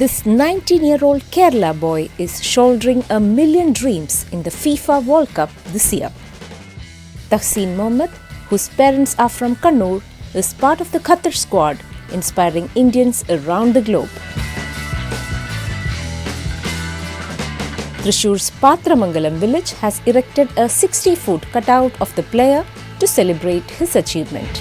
This 19-year-old Kerala boy is shouldering a million dreams in the FIFA World Cup this year. Tahsin Mohammed, whose parents are from Kannur, is part of the Qatar squad, inspiring Indians around the globe. Thrissur's Patramangalam village has erected a 60-foot cutout of the player to celebrate his achievement.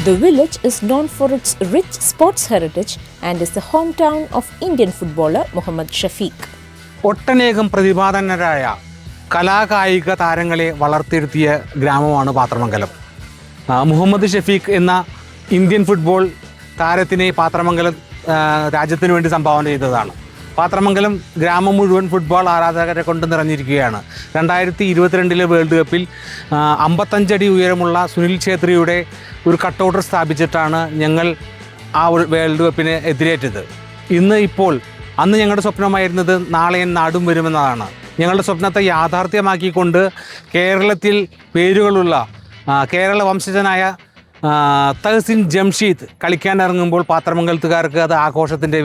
The village is known for its rich sports heritage and is the hometown of Indian footballer Mohammad Shafiq. ഒട്ടനേകം പ്രതിഭാധനരായ കലാകായിക താരങ്ങളെ വളർത്തിയെടുത്തിയ ഗ്രാമമാണ് പാത്രമംഗലം. മുഹമ്മദ് ഷഫീഖ് എന്ന Indian football താരത്തിനെ Pathramangalam രാജ്യത്തിന് വേണ്ടി സംഭാവന ചെയ്തതാണ്. പാത്രമംഗലം ഗ്രാമം മുഴുവൻ ഫുട്ബോൾ ആരാധകരെ കൊണ്ട് നിറഞ്ഞിരിക്കുകയാണ്. 2022 വേൾഡ് കപ്പിൽ 55 അടി ഉയരമുള്ള സുനിൽ ഛേത്രിയുടെ ഒരു കട്ടൗട്ടർ സ്ഥാപിച്ചിട്ടാണ് ഞങ്ങൾ ആ ഒരു വേൾഡ് കപ്പിന് എതിരേറ്റത്. അന്ന് ഞങ്ങളുടെ സ്വപ്നമായിരുന്നത് നാളെ നാടും വരുമെന്നതാണ്. ഞങ്ങളുടെ സ്വപ്നത്തെ യാഥാർത്ഥ്യമാക്കിക്കൊണ്ട് കേരളത്തിൽ പേരുകളുള്ള കേരള വംശജനായ തഹസിൻ ജംഷീദ് കളിക്കാനിറങ്ങുമ്പോൾ പാത്രമംഗലത്തുകാർക്ക് അത് ആഘോഷത്തിൻ്റെ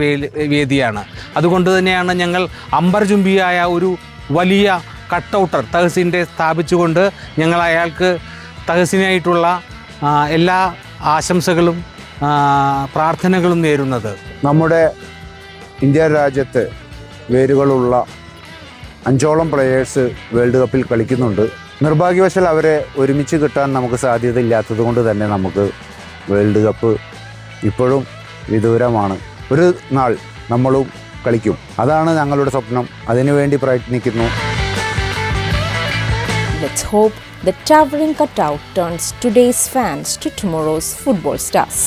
വേദിയാണ്. അതുകൊണ്ട് തന്നെയാണ് ഞങ്ങൾ അമ്പർചുംബിയായ ഒരു വലിയ കട്ടൗട്ടർ തഹസിൻ്റെ സ്ഥാപിച്ചുകൊണ്ട് ഞങ്ങൾ അയാൾക്ക് തഹസിനായിട്ടുള്ള എല്ലാ ആശംസകളും പ്രാർത്ഥനകളും നേരുന്നത്. നമ്മുടെ ഇന്ത്യ രാജ്യത്ത് വേരുകളുള്ള 5ഓളം പ്ലെയേഴ്സ് വേൾഡ് കപ്പിൽ കളിക്കുന്നുണ്ട്. നിർഭാഗ്യവശാൽ അവരെ ഒരുമിച്ച് കിട്ടാൻ നമുക്ക് സാധ്യത ഇല്ലാത്തത് കൊണ്ട് തന്നെ നമുക്ക് വേൾഡ് കപ്പ് ഇപ്പോഴും വിദൂരമാണ്. ഒരു നാൾ നമ്മളും കളിക്കും. അതാണ് ഞങ്ങളുടെ സ്വപ്നം. അതിനുവേണ്ടി പ്രയത്നിക്കുന്നു. Let's hope the towering cutout turns today's fans to tomorrow's football stars.